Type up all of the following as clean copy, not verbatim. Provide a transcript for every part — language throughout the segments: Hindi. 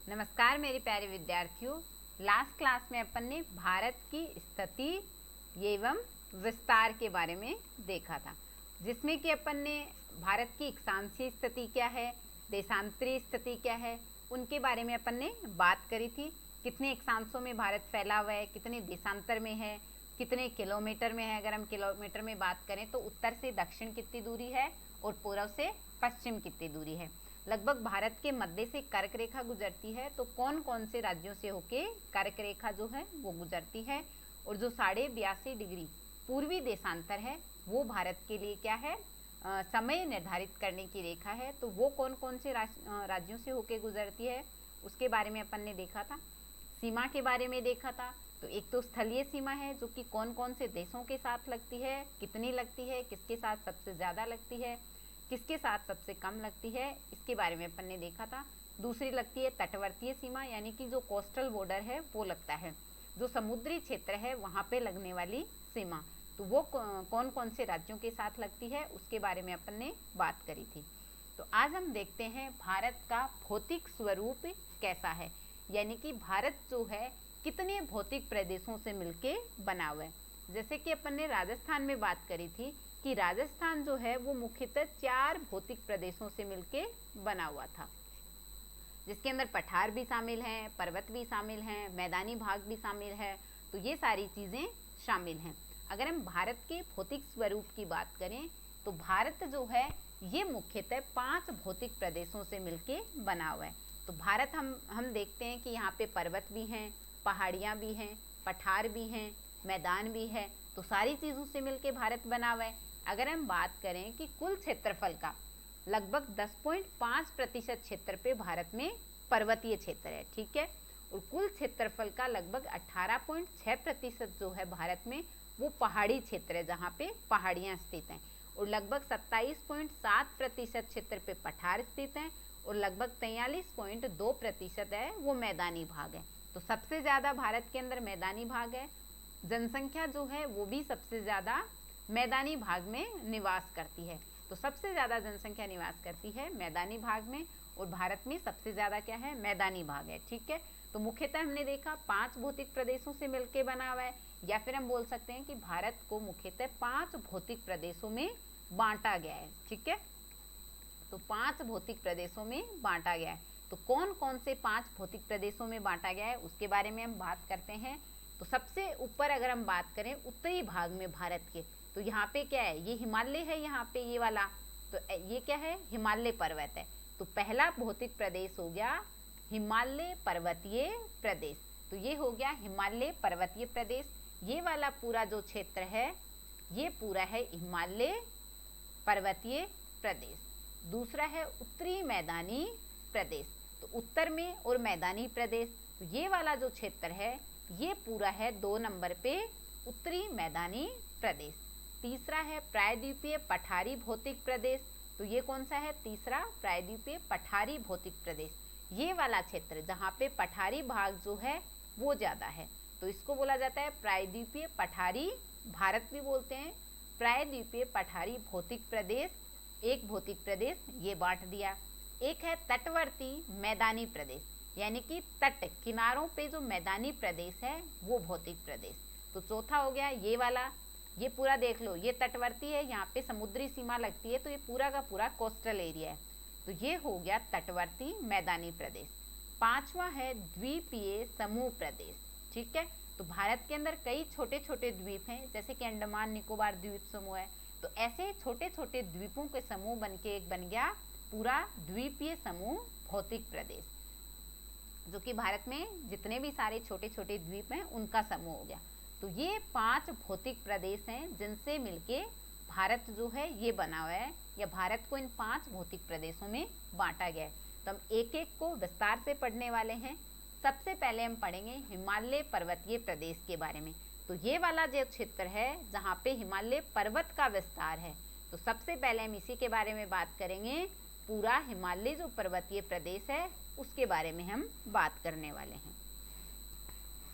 नमस्कार मेरे प्यारे विद्यार्थियों। लास्ट क्लास में अपन ने भारत की स्थिति एवं विस्तार के बारे में देखा था, जिसमें कि अपन ने भारत की अक्षांशीय स्थिति क्या है, देशांतरीय स्थिति क्या है, उनके बारे में अपन ने बात करी थी। कितने अक्षांशों में भारत फैला हुआ है, कितने देशांतर में है, कितने किलोमीटर में है। अगर हम किलोमीटर में बात करें तो उत्तर से दक्षिण कितनी दूरी है और पूर्व से पश्चिम कितनी दूरी है। लगभग भारत के मध्य से कर्क रेखा गुजरती है, तो कौन कौन से राज्यों से होके कर्क रेखा जो है वो गुजरती है। और जो 82.5 डिग्री पूर्वी देशांतर है वो भारत के लिए क्या है, समय निर्धारित करने की रेखा है। तो वो कौन कौन से राज्यों से होके गुजरती है उसके बारे में अपन ने देखा था। सीमा के बारे में देखा था। तो एक तो स्थलीय सीमा है जो कि कौन कौन से देशों के साथ लगती है, कितनी लगती है, किसके साथ सबसे ज़्यादा लगती है, किसके साथ सबसे कम लगती है, इसके बारे में अपन ने देखा था। दूसरी लगती है तटवर्तीय सीमा, यानी कि जो कोस्टल बॉर्डर है वो लगता है, जो समुद्री क्षेत्र है वहाँ पे लगने वाली सीमा। तो वो कौन कौन से राज्यों के साथ लगती है उसके बारे में अपन ने बात करी थी। तो आज हम देखते हैं भारत का भौतिक स्वरूप कैसा है, यानी कि भारत जो है कितने भौतिक प्रदेशों से मिलके बना हुआ है। जैसे कि अपन ने राजस्थान में बात करी थी कि राजस्थान जो है वो मुख्यतः 4 भौतिक प्रदेशों से मिलके बना हुआ था, जिसके अंदर पठार भी शामिल हैं, पर्वत भी शामिल हैं, मैदानी भाग भी शामिल है। तो ये सारी चीज़ें शामिल हैं। अगर हम भारत के भौतिक स्वरूप की बात करें तो भारत जो है ये मुख्यतः 5 भौतिक प्रदेशों से मिलके बना हुआ है। तो भारत हम देखते हैं कि यहाँ पे पर्वत भी हैं, पहाड़ियाँ भी हैं, पठार भी हैं, मैदान भी है। तो सारी चीज़ों से मिलके भारत बना हुआ है। अगर हम बात करें कि कुल क्षेत्रफल का लगभग 10.5% क्षेत्र पे भारत में पर्वतीय क्षेत्र है, ठीक है। और कुल क्षेत्रफल का लगभग 18.6% जो है भारत में वो पहाड़ी क्षेत्र है, जहाँ पे पहाड़ियाँ स्थित हैं। और लगभग 27.7% क्षेत्र पे पठार स्थित हैं और लगभग 43.2% है वो मैदानी भाग है। तो सबसे ज़्यादा भारत के अंदर मैदानी भाग है। जनसंख्या जो है वो भी सबसे ज़्यादा मैदानी भाग में निवास करती है। तो सबसे ज़्यादा जनसंख्या निवास करती है मैदानी भाग में, और भारत में सबसे ज़्यादा क्या है, मैदानी भाग है, ठीक है। तो मुख्यतः हमने देखा 5 भौतिक प्रदेशों से मिलकर बना हुआ है, या फिर हम बोल सकते हैं कि भारत को मुख्यतः 5 भौतिक प्रदेशों में बांटा गया है, ठीक है। तो 5 भौतिक प्रदेशों में बांटा गया है। तो कौन कौन से 5 भौतिक प्रदेशों में बांटा गया है उसके बारे में हम बात करते हैं। तो सबसे ऊपर अगर हम बात करें उत्तरी भाग में भारत के, तो यहाँ पे क्या है, ये हिमालय है, यहाँ पे ये वाला, तो ये क्या है, हिमालय पर्वत है। तो पहला भौतिक प्रदेश हो गया हिमालय पर्वतीय प्रदेश। तो ये हो गया हिमालय पर्वतीय प्रदेश। ये वाला पूरा जो क्षेत्र है ये पूरा है हिमालय पर्वतीय प्रदेश। दूसरा है उत्तरी मैदानी प्रदेश, तो उत्तर में और मैदानी प्रदेश। तो ये वाला जो क्षेत्र है ये पूरा है 2 नंबर पे उत्तरी मैदानी प्रदेश। तीसरा है प्रायद्वीपीय पठारी भौतिक प्रदेश। तो ये कौन सा है, तीसरा प्रायद्वीपीय पठारी भौतिक प्रदेश। ये वाला क्षेत्र जहाँ पे पठारी भाग जो है वो ज़्यादा है, तो इसको बोला जाता है प्रायद्वीपीय पठारी, भारत भी बोलते हैं प्रायद्वीपीय पठारी भौतिक प्रदेश। एक भौतिक प्रदेश ये बांट दिया। एक है तटवर्ती मैदानी प्रदेश, यानी कि तट किनारों पे जो मैदानी प्रदेश है वो भौतिक प्रदेश। तो चौथा हो गया ये वाला, ये पूरा देख लो, ये तटवर्ती है, यहाँ पे समुद्री सीमा लगती है, तो ये पूरा का पूरा कोस्टल एरिया है। तो ये हो गया तटवर्ती मैदानी प्रदेश। पांचवा है द्वीपीय समूह प्रदेश, ठीक है। तो भारत के अंदर कई छोटे छोटे द्वीप हैं, जैसे कि अंडमान निकोबार द्वीप समूह है। तो ऐसे छोटे छोटे द्वीपों के समूह बन के एक बन गया पूरा द्वीपीय समूह भौतिक प्रदेश, जो कि भारत में जितने भी सारे छोटे छोटे द्वीप हैं उनका समूह हो गया। तो ये 5 भौतिक प्रदेश हैं जिनसे मिलके भारत जो है ये बना हुआ है, या भारत को इन 5 भौतिक प्रदेशों में बांटा गया है। तो हम एक एक को विस्तार से पढ़ने वाले हैं। सबसे पहले हम पढ़ेंगे हिमालय पर्वतीय प्रदेश के बारे में। तो ये वाला जो क्षेत्र है जहाँ पे हिमालय पर्वत का विस्तार है, तो सबसे पहले हम इसी के बारे में बात करेंगे। पूरा हिमालय जो पर्वतीय प्रदेश है उसके बारे में हम बात करने वाले हैं।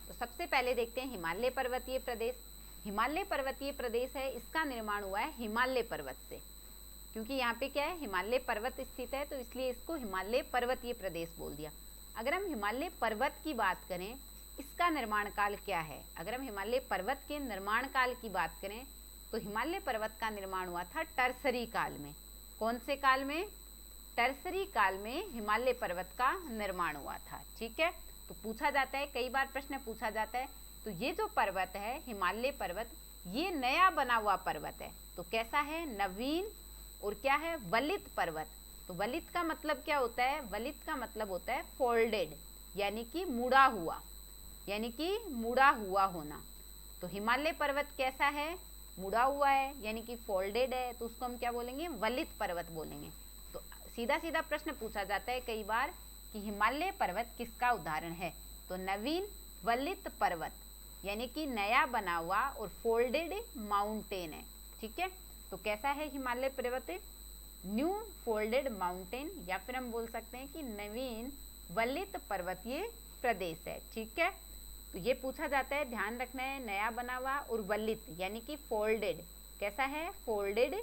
तो सबसे पहले देखते हैं हिमालय पर्वतीय प्रदेश। हिमालय पर्वतीय प्रदेश है, इसका निर्माण हुआ है हिमालय पर्वत से, क्योंकि यहाँ पे क्या है, हिमालय पर्वत स्थित है, तो इसलिए इसको हिमालय पर्वतीय प्रदेश बोल दिया। अगर हम हिमालय पर्वत की बात करें, इसका निर्माण काल क्या है? अगर हम हिमालय पर्वत के निर्माण काल की बात करें तो हिमालय पर्वत का निर्माण हुआ था टर्सरी काल में। कौन से काल में? टर्सरी काल में हिमालय पर्वत का निर्माण हुआ था। ठीक है, तो पूछा जाता है, कई बार प्रश्न पूछा जाता है। तो ये जो पर्वत है हिमालय पर्वत, ये नया बना हुआ पर्वत है। तो कैसा है? नवीन और क्या है? वलित पर्वत। तो वलित का मतलब क्या होता है? वलित का मतलब होता है फोल्डेड, यानी कि मुड़ा हुआ, यानी कि मुड़ा हुआ होना। तो हिमालय पर्वत कैसा है? मुड़ा हुआ है, यानी कि फोल्डेड है, तो उसको हम क्या बोलेंगे? वलित पर्वत बोलेंगे। तो सीधा सीधा प्रश्न पूछा जाता है कई बार कि हिमालय पर्वत किसका उदाहरण है? तो नवीन वलित पर्वत, यानी कि नया बना हुआ और फोल्डेड माउंटेन है। ठीक है, तो कैसा है हिमालय पर्वत? न्यू फोल्डेड माउंटेन, या फिर हम बोल सकते हैं कि नवीन वलित पर्वतीय प्रदेश है। ठीक है, तो ये पूछा जाता है, ध्यान रखना है, नया बना हुआ और वलित यानी कि फोल्डेड। कैसा है? फोल्डेड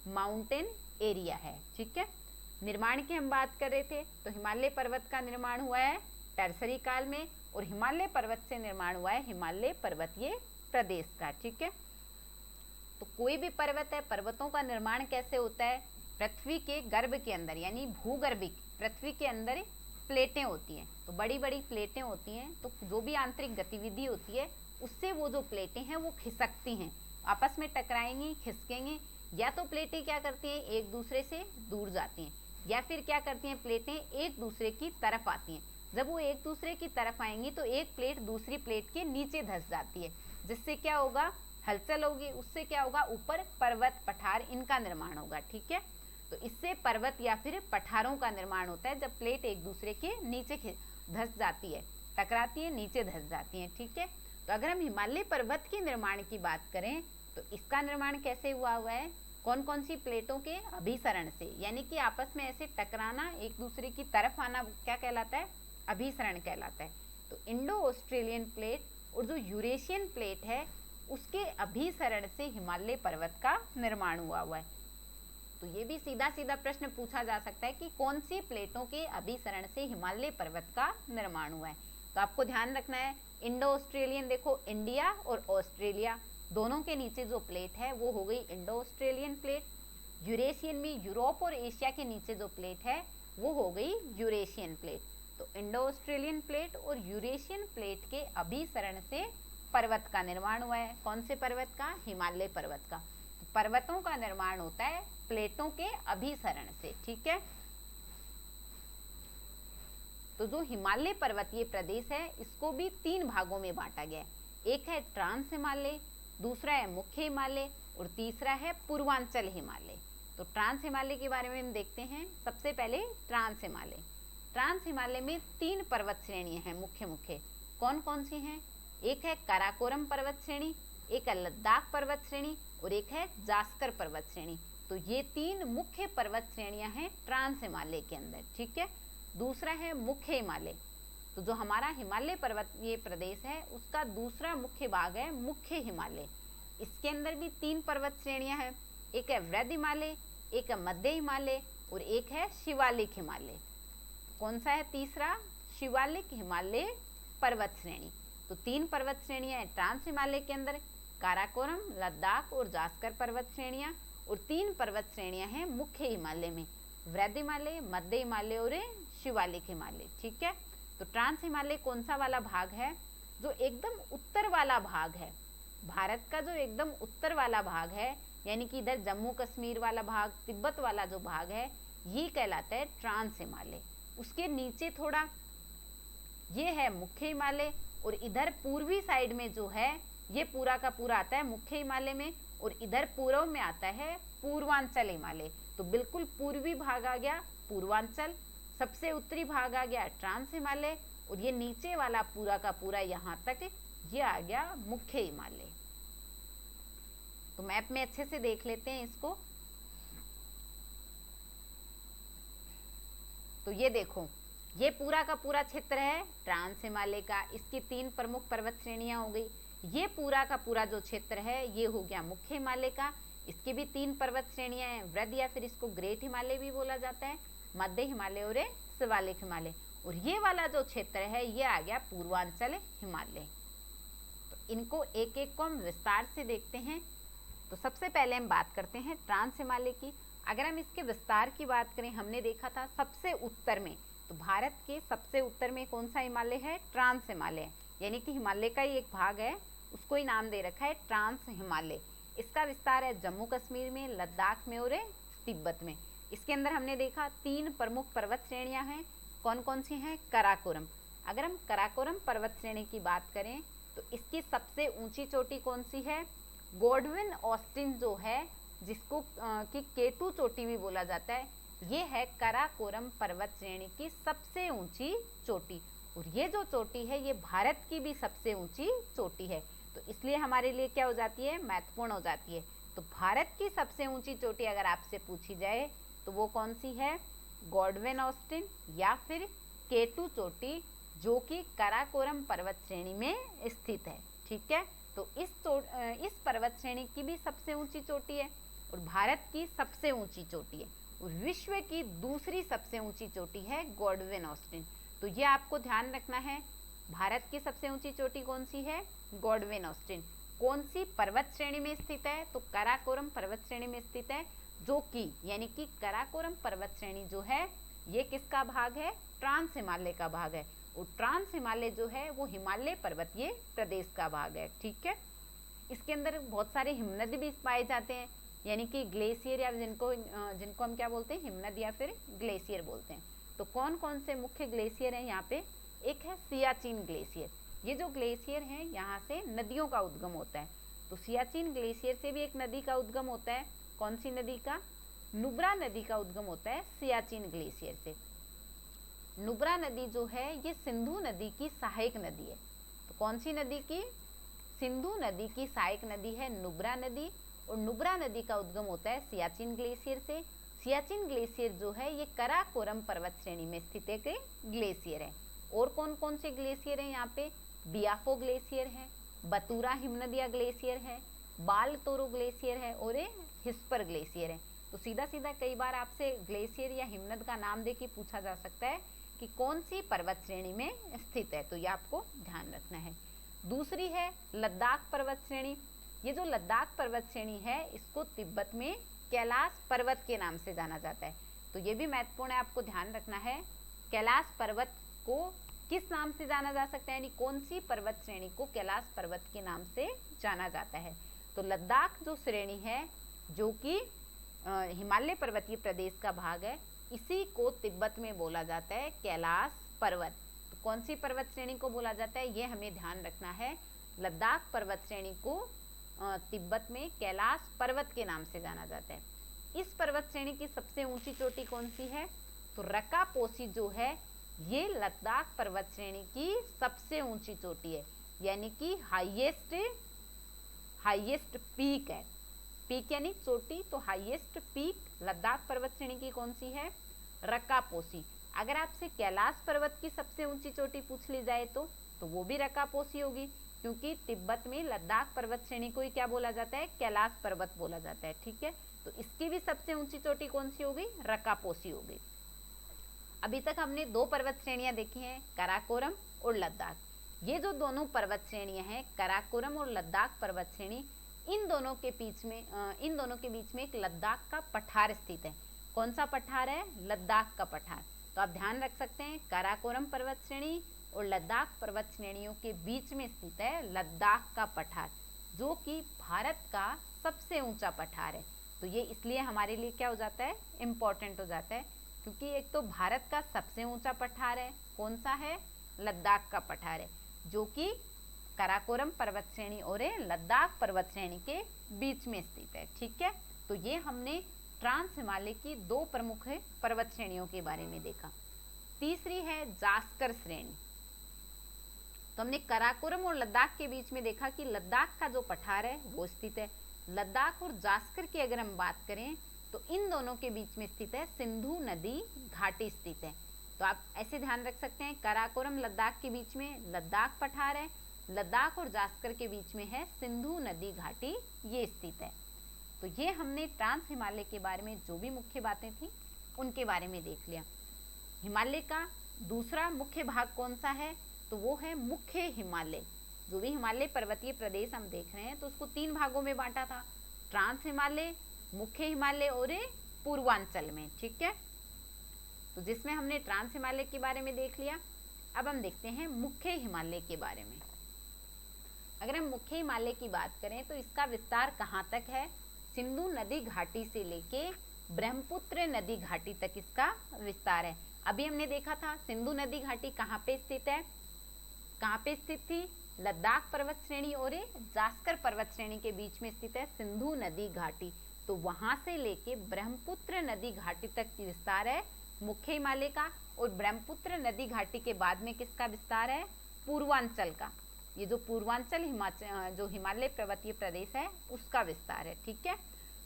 माउंटेन एरिया है। ठीक है, निर्माण की हम बात कर रहे थे, तो हिमालय पर्वत का निर्माण हुआ है टर्सरी काल में, और हिमालय पर्वत से निर्माण हुआ है हिमालय पर्वतीय प्रदेश का। ठीक है, तो कोई भी पर्वत है, पर्वतों का निर्माण कैसे होता है? पृथ्वी के गर्भ के अंदर, यानी भूगर्भिक पृथ्वी के अंदर प्लेटें होती हैं। तो बड़ी बड़ी प्लेटें होती हैं, तो जो भी आंतरिक गतिविधि होती है उससे वो जो प्लेटें हैं वो खिसकती हैं, आपस में टकराएंगी, खिसकेंगी। या तो प्लेटें क्या करती हैं? एक दूसरे से दूर जाती हैं, या फिर क्या करती हैं? प्लेटें एक दूसरे की तरफ आती हैं। जब वो एक दूसरे की तरफ आएंगी तो एक प्लेट दूसरी प्लेट के नीचे धंस जाती है, जिससे क्या होगा? हलचल होगी। उससे क्या होगा? ऊपर पर्वत पठार इनका निर्माण होगा। ठीक है, तो इससे पर्वत या फिर पठारों का निर्माण होता है, जब प्लेट एक दूसरे के नीचे धंस जाती है, टकराती है, नीचे धंस जाती है। ठीक है, तो अगर हम हिमालय पर्वत के निर्माण की बात करें तो इसका निर्माण कैसे हुआ है? कौन कौन सी प्लेटों के अभिसरण से, यानी कि आपस में ऐसे टकराना, एक दूसरे की तरफ आना, क्या कहलाता है? अभिसरण कहलाता है। तो इंडो ऑस्ट्रेलियन प्लेट और जो यूरेशियन प्लेट है उसके अभिसरण से हिमालय पर्वत का निर्माण हुआ है। तो ये भी सीधा सीधा प्रश्न पूछा जा सकता है कि कौन सी प्लेटों के अभिसरण से हिमालय पर्वत का निर्माण हुआ है। तो आपको ध्यान रखना है, इंडो ऑस्ट्रेलियन, देखो इंडिया और ऑस्ट्रेलिया दोनों के नीचे जो प्लेट है वो हो गई इंडो ऑस्ट्रेलियन प्लेट। यूरेशियन में यूरोप और एशिया के नीचे जो प्लेट है वो हो गई यूरेशियन प्लेट। तो इंडो ऑस्ट्रेलियन प्लेट और यूरेशियन प्लेट के अभिसरण से पर्वत का निर्माण हुआ है। कौन से पर्वत का? हिमालय पर्वत का। तो पर्वतों का निर्माण होता है प्लेटों के अभिसरण से। ठीक है, तो जो हिमालय पर्वतीय प्रदेश है इसको भी 3 भागों में बांटा गया है। एक है ट्रांस हिमालय, दूसरा है मुख्य हिमालय और तीसरा है पूर्वांचल हिमालय। तो ट्रांस हिमालय के बारे में हम देखते हैं। सबसे पहले ट्रांस हिमालय। ट्रांस हिमालय में 3 पर्वत श्रेणियां हैं मुख्य मुख्य। कौन कौन सी हैं? एक है काराकोरम पर्वत श्रेणी, एक है लद्दाख पर्वत श्रेणी और एक है जास्कर पर्वत श्रेणी। तो ये 3 मुख्य पर्वत श्रेणियां हैं ट्रांस हिमालय के अंदर। ठीक है, दूसरा है मुख्य हिमालय। तो जो हमारा हिमालय पर्वतीय प्रदेश है उसका दूसरा मुख्य भाग है मुख्य हिमालय। इसके अंदर भी 3 पर्वत श्रेणियां हैं। एक है वृद्ध हिमालय, एक है मध्य हिमालय और एक है शिवालिक हिमालय। कौन सा है तीसरा? शिवालिक हिमालय पर्वत श्रेणी। तो 3 पर्वत श्रेणियां हैं ट्रांस हिमालय के अंदर, काराकोरम, लद्दाख और जास्कर पर्वत श्रेणियां, और 3 पर्वत श्रेणियां हैं मुख्य हिमालय में, वृद्ध हिमालय, मध्य हिमालय और शिवालिक हिमालय। ठीक है, तो ट्रांस हिमालय कौन सा वाला भाग है? जो एकदम उत्तर वाला भाग है, भारत का जो एकदम उत्तर वाला भाग है, यानी कि इधर जम्मू कश्मीर वाला भाग, तिब्बत वाला जो भाग है, ये कहलाता है ट्रांस हिमालय। उसके नीचे थोड़ा ये है मुख्य हिमालय, और इधर पूर्वी साइड में जो है ये पूरा का पूरा आता है मुख्य हिमालय में, और इधर पूर्व में आता है पूर्वांचल हिमालय। तो बिल्कुल पूर्वी भाग आ गया पूर्वांचल, सबसे उत्तरी भाग आ गया ट्रांस हिमालय, और ये नीचे वाला पूरा का पूरा यहाँ तक ये आ गया मुख्य हिमालय। तो मैप में अच्छे से देख लेते हैं इसको। तो ये देखो, ये पूरा का पूरा क्षेत्र है ट्रांस हिमालय का। इसकी 3 प्रमुख पर्वत श्रेणियां हो गई। ये पूरा का पूरा जो क्षेत्र है ये हो गया मुख्य हिमालय का। इसकी भी 3 पर्वत श्रेणियां हैं, वृद्ध या फिर इसको ग्रेट हिमालय भी बोला जाता है, मध्य हिमालय और शिवालिक हिमालय। और ये वाला जो क्षेत्र है ये आ गया पूर्वांचल हिमालय। तो इनको एक एक को हम विस्तार से देखते हैं। तो सबसे पहले हम बात करते हैं ट्रांस हिमालय की। अगर हम इसके विस्तार की बात करें, हमने देखा था सबसे उत्तर में, तो भारत के सबसे उत्तर में कौन सा हिमालय है? ट्रांस हिमालय, यानी कि हिमालय का ही एक भाग है, उसको ही नाम दे रखा है ट्रांस हिमालय। इसका विस्तार है जम्मू कश्मीर में, लद्दाख में और तिब्बत में। इसके अंदर हमने देखा 3 प्रमुख पर्वत श्रेणियां हैं। कौन कौन सी हैं? कराकोरम। अगर हम कराकोरम पर्वत श्रेणी की बात करें तो इसकी सबसे ऊंची चोटी कौन सी है? गॉडविन ऑस्टिन जो है, जिसको कि केटू चोटी भी बोला जाता है, ये है कराकोरम पर्वत श्रेणी की सबसे ऊंची चोटी। और ये जो चोटी है ये भारत की भी सबसे ऊंची चोटी है, तो इसलिए हमारे लिए क्या हो जाती है? महत्वपूर्ण हो जाती है। तो भारत की सबसे ऊंची चोटी अगर आपसे पूछी जाए तो वो कौन सी है? गॉडविन ऑस्टिन या फिर केटू चोटी, जो कि कराकोरम पर्वत श्रेणी में स्थित है। ठीक है, तो इस पर्वत श्रेणी की भी सबसे ऊंची चोटी है और भारत की सबसे ऊंची चोटी है, और विश्व की दूसरी सबसे ऊंची चोटी है गॉडविन ऑस्टिन। तो ये आपको ध्यान रखना है। भारत की सबसे ऊंची चोटी कौन सी है? Godwin Austen. कौन सी पर्वत श्रेणी में स्थित है? तो कराकोरम पर्वत श्रेणी में स्थित है, जो कि यानी कि कराकोरम पर्वत श्रेणी जो है ये किसका भाग है? ट्रांस हिमालय का भाग है। और ट्रांस हिमालय जो है वो हिमालय पर्वतीय प्रदेश का भाग है। ठीक है, इसके अंदर बहुत सारे हिमनद भी पाए जाते हैं, यानी कि ग्लेशियर, या जिनको हम क्या बोलते हैं? हिमनद या फिर ग्लेशियर बोलते हैं। तो कौन कौन से मुख्य ग्लेशियर हैं यहाँ पे? एक है सियाचिन ग्लेशियर। ये जो ग्लेशियर है यहाँ से नदियों का उद्गम होता है। तो सियाचिन ग्लेशियर से भी एक नदी का उद्गम होता है। कौन सी नदी का? नुब्रा नदी का उद्गम होता है सियाचिन ग्लेशियर से। नुब्रा नदी जो है ये सिंधु नदी की सहायक नदी है। तो कौन सी नदी की? सिंधु नदी की सहायक नदी है नुब्रा नदी, और नुब्रा नदी का उद्गम होता है सियाचिन ग्लेशियर से। सियाचिन ग्लेशियर जो है ये कराकोरम पर्वत श्रेणी में स्थित एक ग्लेशियर है। और कौन कौन से ग्लेशियर हैं यहाँ पे? बियाफो ग्लेशियर है, बतूरा हिमनदिया ग्लेशियर है, बाल तोरो ग्लेशियर है और हिस्पर ग्लेशियर है। तो सीधा सीधा कई बार आपसे ग्लेशियर या हिमनद का नाम दे के पूछा जा सकता है कि कौन सी पर्वत श्रेणी में स्थित है, तो ये आपको ध्यान रखना है। दूसरी है लद्दाख पर्वत श्रेणी। ये जो लद्दाख पर्वत श्रेणी है इसको तिब्बत में कैलाश पर्वत के नाम से जाना जाता है। तो ये भी महत्वपूर्ण है, आपको ध्यान रखना है। कैलाश पर्वत को किस नाम से जाना जा सकता है, यानी कौन सी पर्वत श्रेणी को कैलाश पर्वत के नाम से जाना जाता है? तो लद्दाख जो श्रेणी है जो कि हिमालय पर्वतीय प्रदेश का भाग है, इसी को तिब्बत में बोला जाता है कैलाश पर्वत। तो कौन सी पर्वत श्रेणी को बोला जाता है ये हमें ध्यान रखना है। लद्दाख पर्वत श्रेणी को तिब्बत में कैलाश पर्वत के नाम से जाना जाता है। इस पर्वत श्रेणी की सबसे ऊंची चोटी कौन सी है? तो रका पोसी जो है ये लद्दाख पर्वत श्रेणी की सबसे ऊंची चोटी है, यानी कि हाईएस्ट पीक है। पीक यानी चोटी, तो हाईएस्ट पीक लद्दाख पर्वत श्रेणी की कौन सी है? रका पोसी। अगर आपसे कैलाश पर्वत की सबसे ऊंची चोटी पूछ ली जाए तो वो भी रका पोसी होगी, क्योंकि तिब्बत में लद्दाख पर्वत श्रेणी को ही क्या बोला जाता है? कैलाश पर्वत बोला जाता है। ठीक है, तो इसकी भी सबसे ऊंची चोटी कौन सी हो गई? रका पोसी हो गई। अभी तक हमने 2 पर्वत श्रेणियां देखी हैं, कराकोरम और लद्दाख। ये जो दोनों पर्वत श्रेणियां हैं, कराकोरम और लद्दाख पर्वत श्रेणी, इन दोनों के बीच में एक लद्दाख का पठार स्थित है। कौन सा पठार है? लद्दाख का पठार। तो आप ध्यान रख सकते हैं, कराकोरम पर्वत श्रेणी और लद्दाख पर्वत श्रेणियों के बीच में स्थित है लद्दाख का पठार, जो कि भारत का सबसे ऊंचा पठार है। तो ये इसलिए हमारे लिए क्या हो जाता है? इम्पोर्टेंट हो जाता है, क्योंकि एक तो भारत का सबसे ऊंचा पठार है, कौन सा है? लद्दाख का पठार है, जो कि कराकोरम पर्वत श्रेणी और लद्दाख पर्वत श्रेणी के बीच में स्थित है। ठीक है, तो ये हमने ट्रांस हिमालय की 2 प्रमुख पर्वत श्रेणियों के बारे में देखा। तीसरी है जास्कर श्रेणी। तो हमने कराकोरम और लद्दाख के बीच में देखा कि लद्दाख का जो पठार है वो स्थित है। लद्दाख और जास्कर की अगर हम बात करें तो इन दोनों के बीच में स्थित है सिंधु नदी घाटी स्थित है। तो आप ऐसे ध्यान रख सकते हैं, कराकोरम लद्दाख के बीच में लद्दाख पठार है, लद्दाख और जास्कर के बीच में है सिंधु नदी घाटी, ये स्थित है। तो ये हमने ट्रांस हिमालय के बारे में जो भी मुख्य बातें थी उनके बारे में देख लिया। हिमालय का दूसरा मुख्य भाग कौन सा है, तो वो है मुख्य हिमालय। जो भी हिमालय पर्वतीय प्रदेश हम देख रहे हैं तो उसको 3 भागों में बांटा था, ट्रांस हिमालय, मुख्य हिमालय और पूर्वांचल में। ठीक है, तो जिसमें हमने ट्रांस हिमालय के बारे में देख लिया। अब हम देखते हैं मुख्य हिमालय के बारे में। अगर हम मुख्य हिमालय की बात करें तो इसका विस्तार कहाँ तक है, सिंधु नदी घाटी से लेके ब्रह्मपुत्र नदी घाटी तक इसका विस्तार है। अभी हमने देखा था सिंधु नदी घाटी कहाँ पे स्थित है, कहाँ पे स्थित थी, लद्दाख पर्वत श्रेणी और जास्कर पर्वत श्रेणी के बीच में स्थित है सिंधु नदी घाटी। तो वहां से लेके ब्रह्मपुत्र नदी घाटी तक विस्तार है मुख्य हिमालय का, और ब्रह्मपुत्र नदी घाटी के बाद में किसका विस्तार है, पूर्वांचल का। ये जो पूर्वांचल हिमाचल जो हिमालय पर्वतीय प्रदेश है उसका विस्तार है। ठीक है,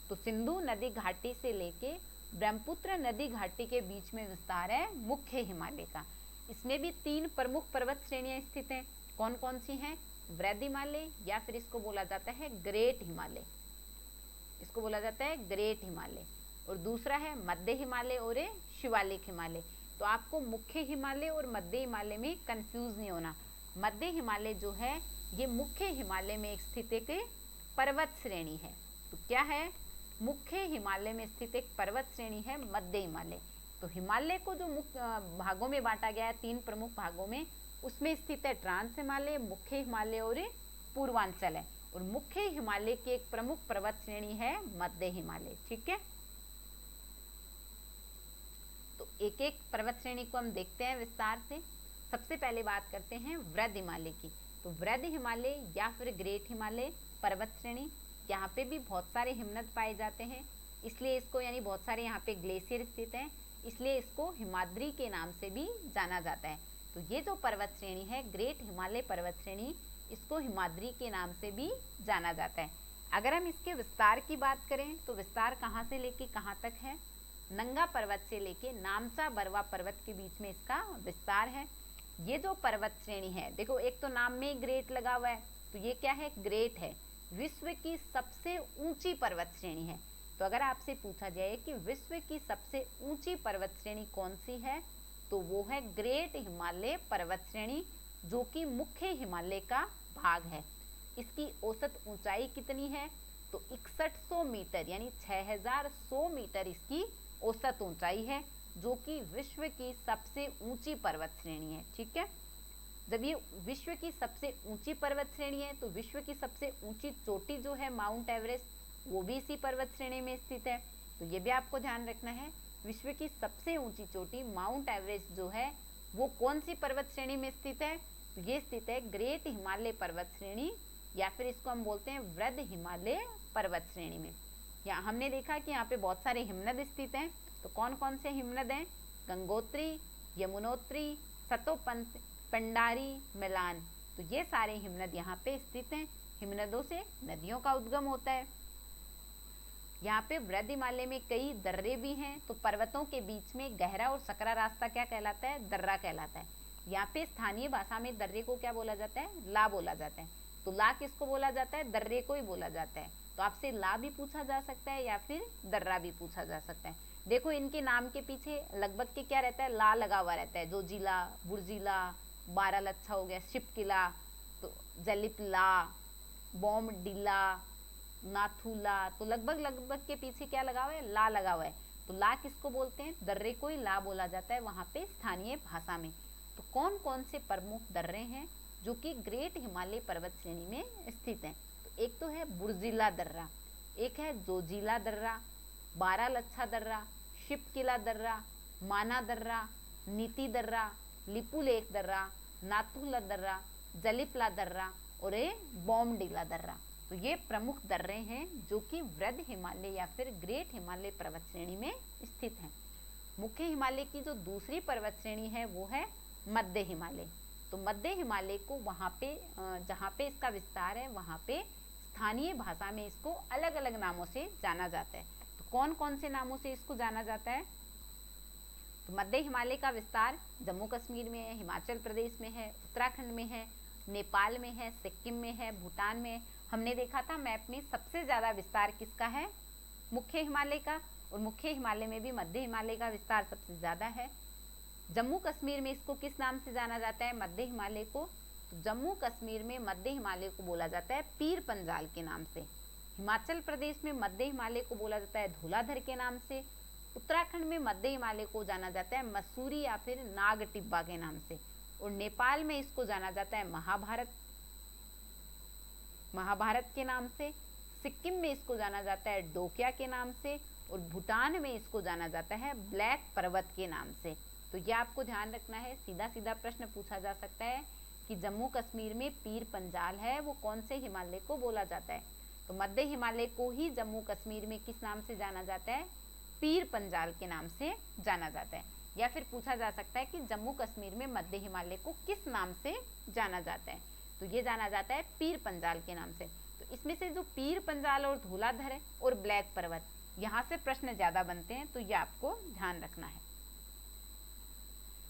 तो सिंधु नदी घाटी से लेके ब्रह्मपुत्र नदी घाटी के बीच में विस्तार है मुख्य हिमालय का। इसमें भी 3 प्रमुख पर्वत श्रेणियां स्थित हैं। कौन कौन सी हैं, वृद्ध हिमालय, या फिर इसको बोला जाता है ग्रेट हिमालय, इसको बोला जाता है ग्रेट हिमालय, और दूसरा है मध्य हिमालय और शिवालिक हिमालय। तो आपको मुख्य हिमालय और मध्य हिमालय में कंफ्यूज नहीं होना। मध्य हिमालय जो है ये मुख्य हिमालय में स्थित एक पर्वत श्रेणी है। तो क्या है, मुख्य हिमालय में स्थित एक पर्वत श्रेणी है मध्य हिमालय। तो हिमालय को जो मुख्य भागों में बांटा गया है 3 प्रमुख भागों में, उसमें स्थित है ट्रांस हिमालय, मुख्य हिमालय और पूर्वांचल है। और मुख्य हिमालय की एक प्रमुख पर्वत श्रेणी है मध्य हिमालय। ठीक है, तो एक एक पर्वत श्रेणी को हम देखते हैं विस्तार से। सबसे पहले बात करते हैं वृद्ध हिमालय की। तो वृद्ध हिमालय या फिर ग्रेट हिमालय पर्वत श्रेणी, यहाँ पे भी बहुत सारे हिमनद पाए जाते हैं, इसलिए इसको, यानी बहुत सारे यहाँ पे ग्लेशियर स्थित हैं, इसलिए इसको हिमाद्री के नाम से भी जाना जाता है। तो ये जो पर्वत श्रेणी है ग्रेट हिमालय पर्वत श्रेणी, इसको हिमाद्री के नाम से भी जाना जाता है। अगर हम इसके विस्तार की बात करें तो विस्तार कहाँ से लेके कहाँ तक है, नंगा पर्वत से लेके नामचा बरवा पर्वत के बीच में इसका विस्तार है। ये जो पर्वत श्रेणी है, देखो एक तो नाम में ही ग्रेट लगा हुआ है, तो ये क्या है, ग्रेट है, विश्व की सबसे ऊंची पर्वत श्रेणी है। तो अगर आपसे पूछा जाए कि विश्व की सबसे ऊंची पर्वत श्रेणी कौन सी है, तो वो है ग्रेट हिमालय पर्वत श्रेणी, जो कि मुख्य हिमालय का भाग है। इसकी औसत ऊंचाई कितनी है, तो 6100 मीटर, यानी 6100 मीटर इसकी औसत ऊंचाई है, जो कि विश्व की सबसे ऊंची पर्वत श्रेणी है। ठीक है, जब ये विश्व की सबसे ऊंची पर्वत श्रेणी है तो विश्व की सबसे ऊंची चोटी जो है माउंट एवरेस्ट, वो भी इसी पर्वत श्रेणी में स्थित है। तो ये भी आपको ध्यान रखना है, विश्व की सबसे ऊंची चोटी माउंट एवरेस्ट जो है वो कौन सी पर्वत श्रेणी में स्थित है, तो ये स्थित है ग्रेट हिमालय पर्वत श्रेणी, या फिर इसको हम बोलते हैं वृद्ध हिमालय पर्वत श्रेणी में। यहाँ हमने देखा कि यहाँ पे बहुत सारे हिमनद स्थित हैं। तो कौन कौन से हिमनद हैं, गंगोत्री, यमुनोत्री, सतोपंत, पंडारी, मिलान। तो ये सारे हिमनद यहाँ पे स्थित हैं। हिमनदों से नदियों का उद्गम होता है। यहाँ पे वृद्ध हिमालय में कई दर्रे भी हैं। तो पर्वतों के बीच में गहरा और सकरा रास्ता क्या कहलाता है, दर्रा कहलाता है। यहाँ पे स्थानीय भाषा में दर्रे को क्या बोला जाता है, ला बोला जाता है। तो ला किसको बोला जाता है, दर्रे को ही बोला जाता है। तो आपसे ला भी पूछा जा सकता है या फिर दर्रा भी पूछा जा सकता है। देखो इनके नाम के पीछे लगभग के क्या रहता है, ला लगा हुआ रहता है। जोजिला, बुर्जिला, बारालच्छा हो गया, शिपकिला, तो जलिपला, बॉमडिला, नाथुला, तो लगभग के पीछे क्या लगा हुआ है, ला लगा हुआ है। तो ला किसको बोलते हैं, दर्रे को ही ला बोला जाता है वहाँ पे स्थानीय भाषा में। तो कौन कौन से प्रमुख दर्रे हैं जो कि ग्रेट हिमालय पर्वत श्रेणी में स्थित हैं, तो एक तो है बुर्जिला दर्रा, एक है जोजिला दर्रा, बारालच्छा दर्रा, शिपकिला दर्रा, माना दर्रा, नीति दर्रा, लिपुलेख दर्रा, नाथुला दर्रा, जलिपला दर्रा और बॉमडिला दर्रा। तो ये प्रमुख दर्रे हैं जो कि वृद्ध हिमालय या फिर ग्रेट हिमालय पर्वत श्रेणी में स्थित हैं। मुख्य हिमालय की जो दूसरी पर्वत श्रेणी है वो है मध्य हिमालय। तो मध्य हिमालय को वहाँ पे जहाँ पे इसका विस्तार है वहाँ पे स्थानीय भाषा में इसको अलग अलग नामों से जाना जाता है। तो कौन कौन से नामों से इसको जाना जाता है, तो मध्य हिमालय का विस्तार जम्मू कश्मीर में है, हिमाचल प्रदेश में है, उत्तराखंड में है, नेपाल में है, सिक्किम में है, भूटान में। हमने देखा था मैप में सबसे ज़्यादा विस्तार किसका है, मुख्य हिमालय का, और मुख्य हिमालय में भी मध्य हिमालय का विस्तार सबसे ज़्यादा है। जम्मू कश्मीर में इसको किस नाम से जाना जाता है, मध्य हिमालय को? तो जम्मू कश्मीर में मध्य हिमालय को बोला जाता है पीर पंजाल के नाम से। हिमाचल प्रदेश में मध्य हिमालय को बोला जाता है धौलाधर के नाम से। उत्तराखंड में मध्य हिमालय को जाना जाता है मसूरी या फिर नाग टिब्बा के नाम से। और नेपाल में इसको जाना जाता है महाभारत के नाम से। सिक्किम में इसको जाना जाता है डोकिया के नाम से। और भूटान में इसको जाना जाता है ब्लैक पर्वत के नाम से। तो ये आपको ध्यान रखना है। सीधा सीधा प्रश्न पूछा जा सकता है कि जम्मू कश्मीर में पीर पंजाल है वो कौन से हिमालय को बोला जाता है? तो मध्य हिमालय को ही जम्मू कश्मीर में किस नाम से जाना जाता है? पीर पंजाल के नाम से जाना जाता है। या फिर पूछा जा सकता है कि जम्मू कश्मीर में मध्य हिमालय को किस नाम से जाना जाता है? तो ये जाना जाता है पीर पंजाल के नाम से। तो इसमें से जो पीर पंजाल और धौलाधर है और ब्लैक पर्वत, यहाँ से प्रश्न ज्यादा बनते हैं, तो ये आपको ध्यान रखना है।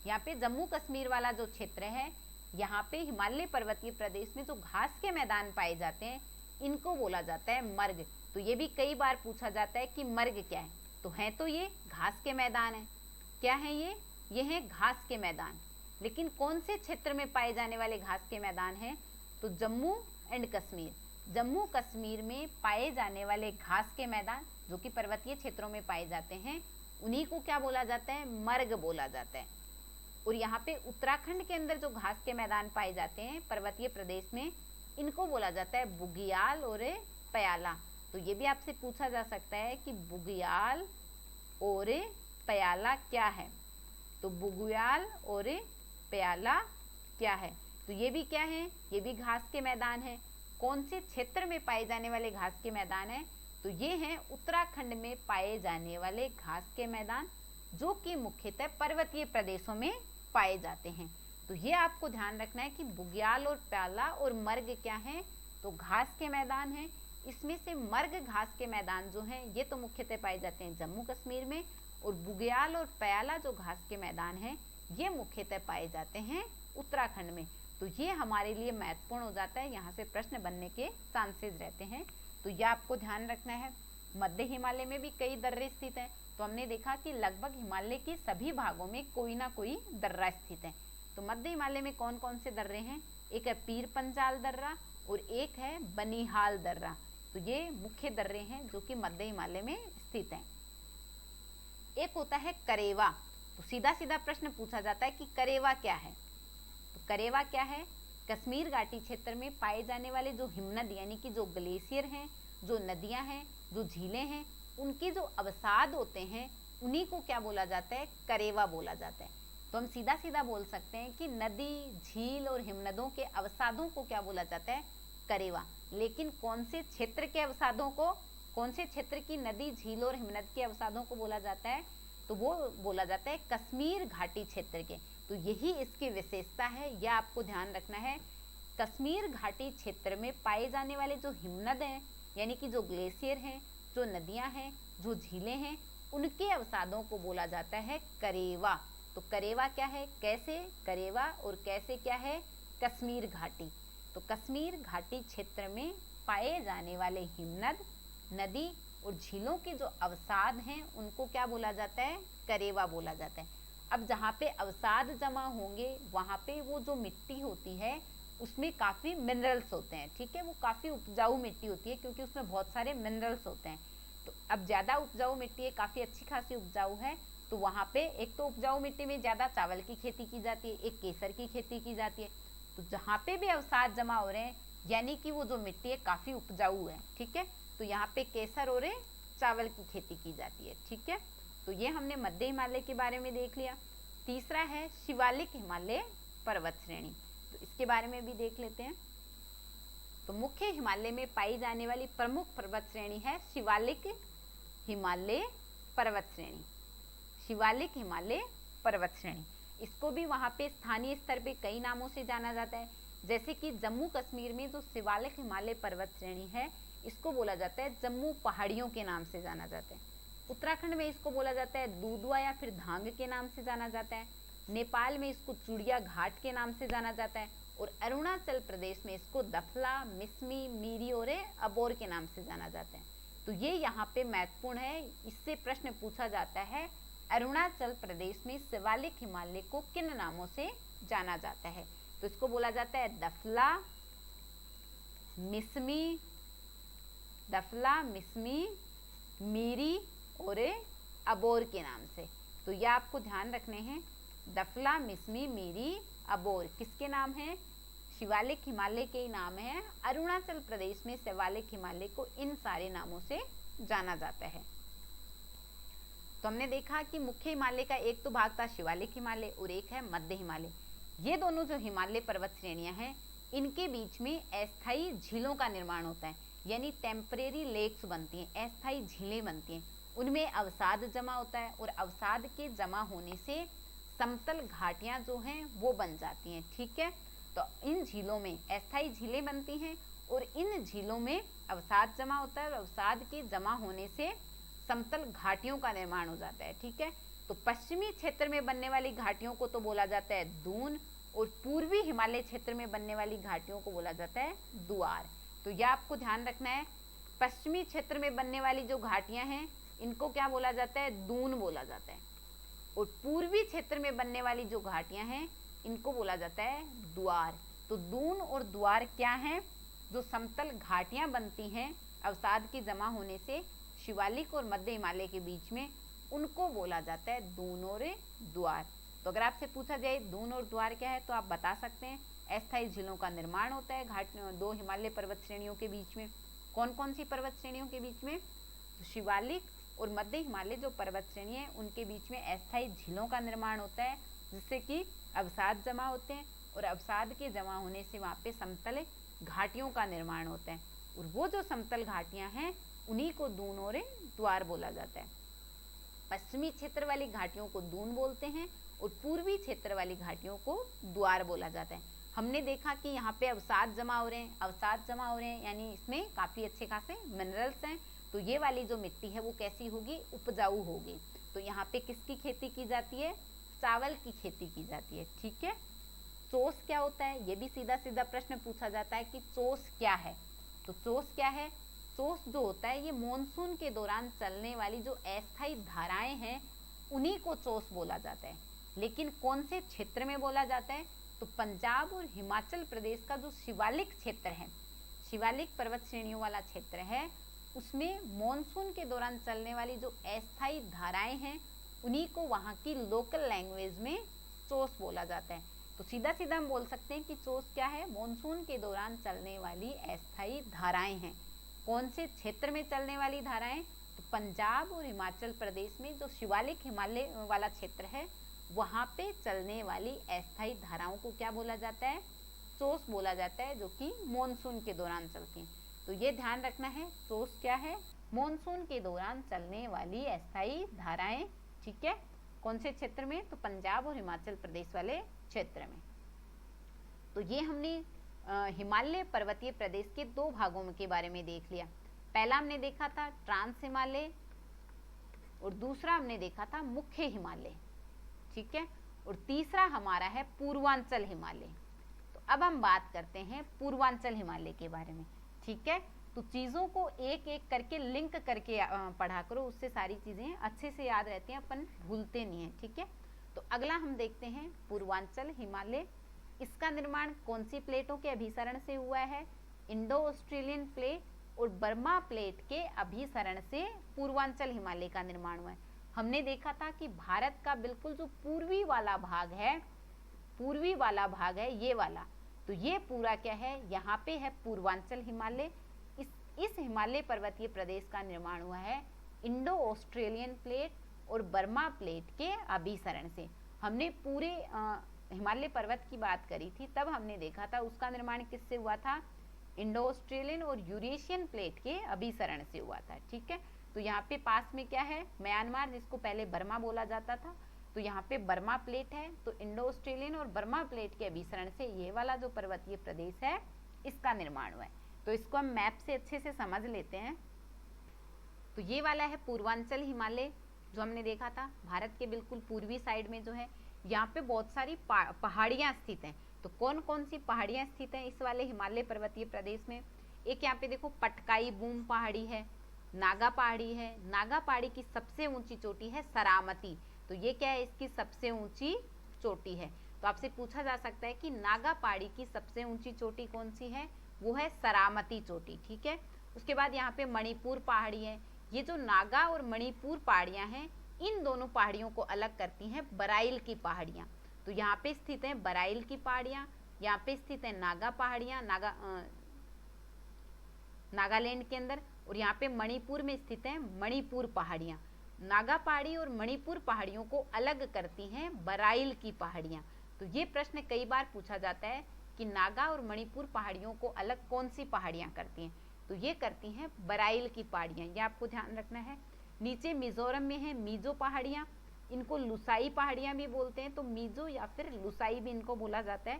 यहाँ पे जम्मू कश्मीर वाला जो क्षेत्र है, यहाँ पे हिमालय पर्वतीय प्रदेश में जो घास के मैदान पाए जाते हैं इनको बोला जाता है मर्ग। तो ये भी कई बार पूछा जाता है कि मर्ग क्या है? तो है तो ये घास के मैदान है। क्या है ये है घास के मैदान। लेकिन कौन से क्षेत्र में पाए जाने वाले घास के मैदान हैं? तो जम्मू एंड कश्मीर, जम्मू कश्मीर में पाए जाने वाले घास के मैदान जो कि पर्वतीय क्षेत्रों में पाए जाते हैं, उन्हीं को क्या बोला जाता है? मर्ग बोला जाता है। और यहाँ पे उत्तराखंड के अंदर जो घास के मैदान पाए जाते हैं पर्वतीय प्रदेश में, इनको बोला जाता है बुग्याल और प्याला। तो ये भी आपसे पूछा जा सकता है कि बुग्याल और प्याला क्या है? तो बुग्याल और प्याला क्या है? तो ये भी क्या है? ये भी घास के मैदान है। कौन से क्षेत्र में पाए जाने वाले घास के मैदान है? तो ये हैं उत्तराखंड में पाए जाने वाले घास के मैदान, जो कि मुख्यतः पर्वतीय प्रदेशों में पाए जाते हैं। तो ये आपको ध्यान रखना है कि बुग्याल और प्याला और मर्ग क्या है? तो घास के मैदान है। इसमें से मर्ग घास के मैदान जो हैं ये तो मुख्यतः पाए जाते हैं जम्मू कश्मीर में, और बुग्याल और प्याला जो घास के मैदान हैं ये मुख्यतः पाए जाते हैं उत्तराखंड में। तो ये हमारे लिए महत्वपूर्ण हो जाता है, यहाँ से प्रश्न बनने के चांसेस रहते हैं। तो ये आपको ध्यान रखना है। मध्य हिमालय में भी कई दर्रे स्थित हैं। तो हमने देखा कि लगभग हिमालय के सभी भागों में कोई ना कोई दर्रा स्थित है। तो मध्य हिमालय में कौन कौन से दर्रे हैं? एक है पीर पंजाल दर्रा और एक है बनिहाल दर्रा। तो ये मुख्य दर्रे हैं जो कि मध्य हिमालय में स्थित हैं। एक होता है करेवा। तो सीधा सीधा प्रश्न पूछा जाता है कि करेवा क्या है? तो करेवा क्या है? कश्मीर घाटी क्षेत्र में पाए जाने वाले जो हिमनद यानी कि जो ग्लेशियर हैं, जो नदियां हैं, जो झीलें हैं, उनके जो अवसाद होते हैं उन्हीं को क्या बोला जाता है? करेवा बोला जाता है। तो हम सीधा सीधा बोल सकते हैं कि नदी, झील और हिमनदों के अवसादों को क्या बोला जाता है? करेवा। लेकिन कौन से क्षेत्र के अवसादों को, कौन से क्षेत्र की नदी, झील और हिमनद के अवसादों को बोला जाता है? तो वो बोला जाता है कश्मीर घाटी क्षेत्र के। तो यही इसकी विशेषता है, यह आपको ध्यान रखना है। कश्मीर घाटी क्षेत्र में पाए जाने वाले जो हिमनद हैं यानी कि जो ग्लेशियर हैं, जो नदियां हैं, जो झीलें हैं, उनके अवसादों को बोला जाता है करेवा। तो करेवा क्या है? कैसे करेवा और कैसे क्या है? कश्मीर घाटी। तो कश्मीर घाटी क्षेत्र में पाए जाने वाले हिमनद, नदी और झीलों के जो अवसाद हैं उनको क्या बोला जाता है? करेवा बोला जाता है। अब जहाँ पे अवसाद जमा होंगे वहाँ पे वो जो मिट्टी होती है उसमें काफ़ी मिनरल्स होते हैं। ठीक है, वो काफ़ी उपजाऊ मिट्टी होती है क्योंकि उसमें बहुत सारे मिनरल्स होते हैं। तो अब ज़्यादा उपजाऊ मिट्टी है, काफ़ी अच्छी खासी उपजाऊ है, तो वहाँ पे एक तो उपजाऊ मिट्टी में ज़्यादा चावल की खेती की जाती है, एक केसर की खेती की जाती है। तो जहाँ पे भी अवसाद जमा हो रहे हैं यानी कि वो जो मिट्टी है काफ़ी उपजाऊ है। ठीक है, तो यहाँ पे केसर और चावल की खेती की जाती है। ठीक है, तो ये हमने मध्य हिमालय के बारे में देख लिया। तीसरा है शिवालिक हिमालय पर्वत श्रेणी। तो इसके बारे में भी देख लेते हैं। तो मुख्य हिमालय में पाई जाने वाली प्रमुख पर्वत श्रेणी है शिवालिक हिमालय पर्वत श्रेणी। शिवालिक हिमालय पर्वत श्रेणी, इसको भी वहाँ पे स्थानीय स्तर पे कई नामों से जाना जाता है। जैसे कि जम्मू कश्मीर में जो शिवालिक हिमालय पर्वत श्रेणी है इसको बोला जाता है जम्मू पहाड़ियों के नाम से जाना जाता है। उत्तराखंड में इसको बोला जाता है दूधवा या फिर धांग के नाम से जाना जाता है। नेपाल में इसको चुड़िया घाट के नाम से जाना जाता है और अरुणाचल प्रदेश में इसको दफला, मिसमी, मीरी और अबोर के नाम से जाना जाता है। तो ये यहाँ पे महत्वपूर्ण है, इससे प्रश्न पूछा जाता है अरुणाचल प्रदेश में शिवालिक हिमालय को किन नामों से जाना जाता है? तो इसको बोला जाता है दफला मिसमी, मीरी और अबोर के नाम से। तो ये आपको ध्यान रखने हैं, दफला, मिसमी, मीरी, अबोर किसके नाम है? शिवालिक हिमालय के ही नाम है। अरुणाचल प्रदेश में शिवालिक हिमालय को इन सारे नामों से जाना जाता है। तो हमने देखा कि मुख्य हिमालय का एक तो भाग था शिवालिक हिमालय और एक है मध्य हिमालय। ये दोनों जो हिमालय पर्वत श्रेणियां हैं, इनके बीच में अस्थायी झीलों का निर्माण होता है, यानी टेम्परेरी लेक्स बनती हैं, अस्थायी झीलें बनती हैं। उनमें अवसाद जमा होता है और अवसाद के जमा होने से समतल घाटियां जो हैं वो बन जाती हैं। ठीक है, तो इन झीलों में अस्थायी झीलें बनती हैं और इन झीलों में अवसाद जमा होता है और अवसाद के जमा होने से समतल घाटियों का निर्माण हो जाता है। ठीक है, तो पश्चिमी क्षेत्र में बनने वाली घाटियों को तो बोला जाता है दून और पूर्वी हिमालय क्षेत्र में बनने वाली घाटियों को बोला जाता है दुआर। तो यह आपको ध्यान रखना है, पश्चिमी क्षेत्र में बनने वाली जो घाटियां हैं इनको क्या बोला जाता है? दून बोला जाता है, और पूर्वी क्षेत्र में बनने वाली जो घाटियां हैं इनको बोला जाता है द्वार। तो दून और द्वार क्या हैं? जो समतल घाटियां बनती हैं अवसाद के जमा होने से शिवालिक और मध्य हिमालय के बीच में, उनको बोला जाता है दून और द्वार। तो अगर आपसे पूछा जाए दून और द्वार क्या है तो आप बता सकते हैं अस्थायी झीलों का निर्माण होता है दो हिमालय पर्वत श्रेणियों के बीच में। कौन कौन सी पर्वत श्रेणियों के बीच में? शिवालिक और मध्य हिमालय जो पर्वत श्रेणी है उनके बीच में अस्थायी झीलों का निर्माण होता है, जिससे कि अवसाद जमा होते हैं और अवसाद के जमा होने से वहाँ पे समतल घाटियों का निर्माण होता है, और वो जो समतल घाटियाँ हैं उन्हीं को दून और द्वार बोला जाता है। पश्चिमी क्षेत्र वाली घाटियों को दून बोलते हैं और पूर्वी क्षेत्र वाली घाटियों को द्वार बोला जाता है। हमने देखा कि यहाँ पे अवसाद जमा हो रहे हैं, यानी इसमें काफ़ी अच्छे खासे मिनरल्स हैं। तो ये वाली जो मिट्टी है वो कैसी होगी? उपजाऊ होगी। तो यहाँ पे किसकी खेती की जाती है? चावल की खेती की जाती है। ठीक है, चोस क्या होता है? ये भी सीधा सीधा प्रश्न पूछा जाता है कि चोस क्या है। तो चोस क्या है? चोस जो होता है ये मॉनसून के दौरान चलने वाली जो अस्थायी धाराएं हैं उन्हीं को चोस बोला जाता है। लेकिन कौन से क्षेत्र में बोला जाता है? तो पंजाब और हिमाचल प्रदेश का जो शिवालिक क्षेत्र है, शिवालिक पर्वत श्रेणियों वाला क्षेत्र है, उसमें मॉनसून के दौरान चलने वाली जो अस्थायी धाराएं हैं उन्हीं को वहाँ की लोकल लैंग्वेज में चोस बोला जाता है। तो सीधा सीधा हम बोल सकते हैं कि चोस क्या है? मॉनसून के दौरान चलने वाली अस्थायी धाराएं हैं। कौन से क्षेत्र में चलने वाली धाराएं? तो पंजाब और हिमाचल प्रदेश में जो शिवालिक हिमालय वाला क्षेत्र है वहाँ पे चलने वाली अस्थायी धाराओं को क्या बोला जाता है? चोस बोला जाता है, जो कि मॉनसून के दौरान चलती हैं। तो ये ध्यान रखना है, चोस क्या है? मॉनसून के दौरान चलने वाली अस्थायी धाराएं। ठीक है, कौन से क्षेत्र में? तो पंजाब और हिमाचल प्रदेश वाले क्षेत्र में। तो ये हमने हिमालय पर्वतीय प्रदेश के दो भागों के बारे में देख लिया। पहला हमने देखा था ट्रांस हिमालय और दूसरा हमने देखा था मुख्य हिमालय। ठीक है, और तीसरा हमारा है पूर्वांचल हिमालय। तो अब हम बात करते हैं पूर्वांचल हिमालय के बारे में। ठीक है, तो चीज़ों को एक एक करके लिंक करके पढ़ा करो, उससे सारी चीज़ें अच्छे से याद रहती हैं, अपन भूलते नहीं हैं। ठीक है, तो अगला हम देखते हैं पूर्वांचल हिमालय। इसका निर्माण कौन सी प्लेटों के अभिसरण से हुआ है? इंडो ऑस्ट्रेलियन प्लेट और बर्मा प्लेट के अभिसरण से पूर्वांचल हिमालय का निर्माण हुआ है। हमने देखा था कि भारत का बिल्कुल जो पूर्वी वाला भाग है ये वाला, तो ये पूरा क्या है? यहाँ पे है पूर्वांचल हिमालय। इस हिमालय पर्वतीय प्रदेश का निर्माण हुआ है इंडो ऑस्ट्रेलियन प्लेट और बर्मा प्लेट के अभिसरण से। हमने पूरे हिमालय पर्वत की बात करी थी, तब हमने देखा था उसका निर्माण किससे हुआ था? इंडो ऑस्ट्रेलियन और यूरेशियन प्लेट के अभिसरण से हुआ था। ठीक है, तो यहाँ पे पास में क्या है? म्यांमार, जिसको पहले बर्मा बोला जाता था। तो यहाँ पे बर्मा प्लेट है, तो इंडो ऑस्ट्रेलियन और बर्मा प्लेट के अभिसरण से ये वाला जो पर्वतीय प्रदेश है इसका निर्माण हुआ है। तो इसको हम मैप से अच्छे से समझ लेते हैं। तो ये वाला है पूर्वांचल हिमालय, जो हमने देखा था भारत के बिल्कुल पूर्वी साइड में जो है, यहाँ पे बहुत सारी पहाड़ियाँ स्थित हैं। तो कौन कौन सी पहाड़ियाँ स्थित हैं इस वाले हिमालय पर्वतीय प्रदेश में? एक यहाँ पे देखो पटकाई बूम पहाड़ी है, नागा पहाड़ी है। नागा पहाड़ी की सबसे ऊंची चोटी है सरामती। तो ये क्या है, इसकी सबसे ऊंची चोटी है। तो आपसे पूछा जा सकता है कि नागा पहाड़ी की सबसे ऊंची चोटी कौन सी है, वो है सरामती चोटी। ठीक है, उसके बाद यहाँ पे मणिपुर पहाड़ी है। ये जो नागा और मणिपुर पहाड़ियाँ हैं, इन दोनों पहाड़ियों को अलग करती हैं बराइल की पहाड़ियाँ। तो यहाँ पे स्थित है बराइल की पहाड़ियाँ, यहाँ पे स्थित है नागा पहाड़ियाँ, नागालैंड के अंदर, और यहाँ पे मणिपुर में स्थित है मणिपुर पहाड़ियाँ। नागा पहाड़ी और मणिपुर पहाड़ियों को अलग करती हैं बराइल की पहाड़ियाँ। तो ये प्रश्न कई बार पूछा जाता है कि नागा और मणिपुर पहाड़ियों को अलग कौन सी पहाड़ियाँ करती हैं, तो ये करती हैं बराइल की पहाड़ियाँ, ये आपको ध्यान रखना है। नीचे मिजोरम में है मीजो पहाड़ियाँ, इनको लुसाई पहाड़ियाँ भी बोलते हैं, तो मीजो या फिर लुसाई भी इनको बोला जाता है।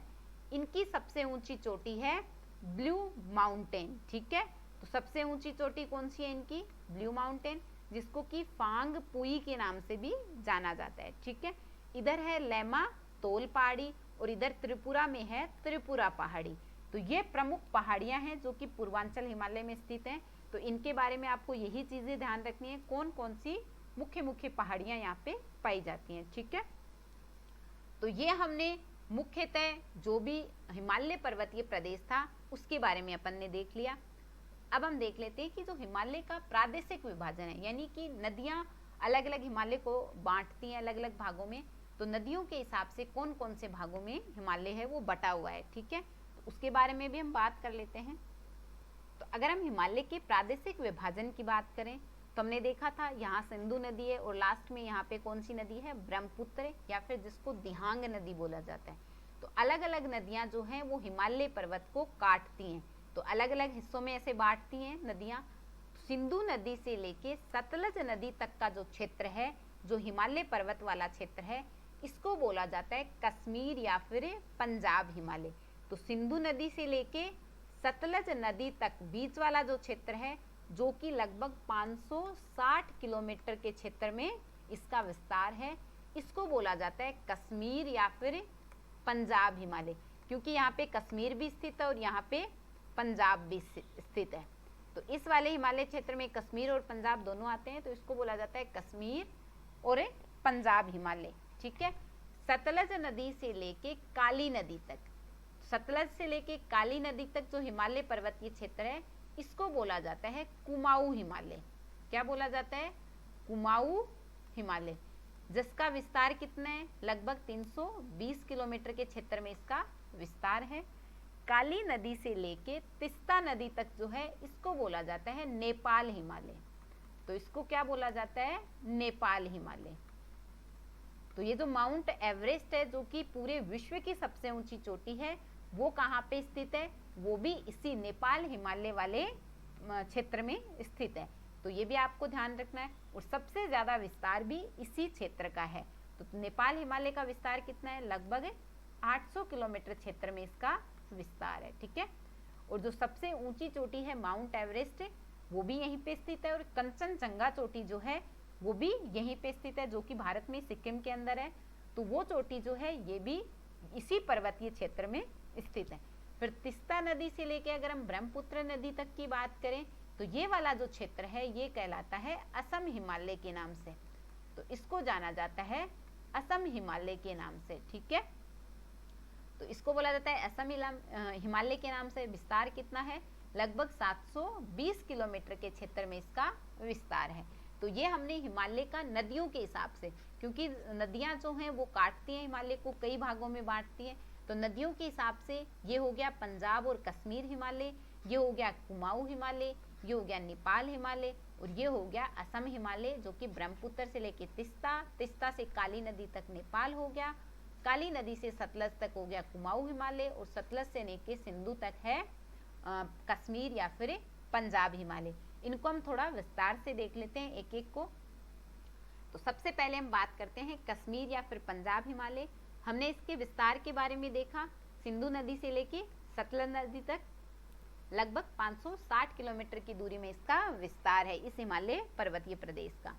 इनकी सबसे ऊंची चोटी है ब्लू माउंटेन। ठीक है, तो सबसे ऊंची चोटी कौन सी है इनकी, ब्लू माउंटेन, जिसको कि फांग पुई के नाम से भी जाना जाता है। ठीक है, इधर है लेमा तोल पहाड़ी और इधर त्रिपुरा में है त्रिपुरा पहाड़ी। तो ये प्रमुख पहाड़ियां हैं जो कि पूर्वांचल हिमालय में स्थित हैं। तो इनके बारे में आपको यही चीजें ध्यान रखनी है, कौन कौन सी मुख्य मुख्य पहाड़ियां यहाँ पे पाई जाती हैं। ठीक है, तो ये हमने मुख्यतः जो भी हिमालय पर्वतीय प्रदेश था उसके बारे में अपन ने देख लिया। अब हम देख लेते हैं कि जो हिमालय का प्रादेशिक विभाजन है, यानी कि नदियाँ अलग अलग हिमालय को बांटती हैं अलग अलग भागों में, तो नदियों के हिसाब से कौन कौन से भागों में हिमालय है वो बटा हुआ है। ठीक है, तो उसके बारे में भी हम बात कर लेते हैं। तो अगर हम हिमालय के प्रादेशिक विभाजन की बात करें तो हमने देखा था यहाँ सिंधु नदी है और लास्ट में यहाँ पे कौन सी नदी है, ब्रह्मपुत्र, या फिर जिसको दिहांग नदी बोला जाता है। तो अलग अलग नदियाँ जो हैं वो हिमालय पर्वत को काटती हैं, तो अलग अलग हिस्सों में ऐसे बांटती हैं नदियाँ। सिंधु नदी से लेके सतलज नदी तक का जो क्षेत्र है, जो हिमालय पर्वत वाला क्षेत्र है, इसको बोला जाता है कश्मीर या फिर पंजाब हिमालय। तो सिंधु नदी से लेके सतलज नदी तक बीच वाला जो क्षेत्र है, जो कि लगभग 560 किलोमीटर के क्षेत्र में इसका विस्तार है, इसको बोला जाता है कश्मीर या फिर पंजाब हिमालय, क्योंकि यहाँ पे कश्मीर भी स्थित है और यहाँ पे पंजाब भी स्थित है। तो इस वाले हिमालय क्षेत्र में कश्मीर और पंजाब दोनों आते हैं, तो इसको बोला जाता है कश्मीर और पंजाब हिमालय। ठीक है, सतलज नदी से लेके काली नदी तक, सतलज से लेके काली नदी तक जो हिमालय पर्वतीय क्षेत्र है, इसको बोला जाता है कुमाऊं हिमालय। क्या बोला जाता है, कुमाऊं हिमालय, जिसका विस्तार कितना है, लगभग 320 किलोमीटर के क्षेत्र में इसका विस्तार है। काली नदी से लेके तिस्ता नदी तक जो है, इसको बोला जाता है नेपाल हिमालय। तो इसको क्या बोला जाता है, नेपाल हिमालय। तो ये जो माउंट एवरेस्ट है, जो कि पूरे विश्व की सबसे ऊंची चोटी है, वो कहाँ पे स्थित है, वो भी इसी नेपाल हिमालय वाले क्षेत्र में स्थित है। तो ये भी आपको ध्यान रखना है, और सबसे ज्यादा विस्तार भी इसी क्षेत्र का है। तो नेपाल हिमालय का विस्तार कितना है, लगभग 800 किलोमीटर क्षेत्र में इसका विस्तार है। ठीक है, और जो सबसे ऊंची चोटी है माउंट एवरेस्ट, वो भी यहीं पे स्थित है, और कंचनजंगा चोटी जो है वो भी यहीं पे स्थित है, जो कि भारत में सिक्किम के अंदर है। तो वो चोटी जो है ये भी इसी पर्वतीय क्षेत्र में स्थित है। फिर तिस्ता नदी से लेके अगर हम ब्रह्मपुत्र नदी तक की बात करें, तो ये वाला जो क्षेत्र है ये कहलाता है असम हिमालय के नाम से। तो इसको जाना जाता है असम हिमालय के नाम से। ठीक है, तो इसको बोला जाता है असम हिमालय के नाम से। विस्तार कितना है, लगभग 720 किलोमीटर के क्षेत्र में इसका विस्तार है। तो ये हमने हिमालय का नदियों के हिसाब से, क्योंकि नदियां जो हैं वो काटती हैं हिमालय को, कई भागों में बांटती हैं, तो नदियों के हिसाब से ये हो गया पंजाब और कश्मीर हिमालय, ये हो गया कुमाऊं हिमालय, ये हो गया नेपाल हिमालय, और ये हो गया असम हिमालय, जो कि ब्रह्मपुत्र से लेके तिस्ता, तिस्ता से काली नदी तक नेपाल हो गया, काली नदी से सतलज तक हो गया कुमाऊं हिमालय, और सतलज से लेके सिंधु तक है कश्मीर या फिर पंजाब हिमालय। इनको हम थोड़ा विस्तार से देख लेते हैं एक एक को। तो सबसे पहले हम बात करते हैं कश्मीर या फिर पंजाब हिमालय। हमने इसके विस्तार के बारे में देखा, सिंधु नदी से लेके सतलज नदी तक लगभग 560 किलोमीटर की दूरी में इसका विस्तार है, इस हिमालय पर्वतीय प्रदेश का।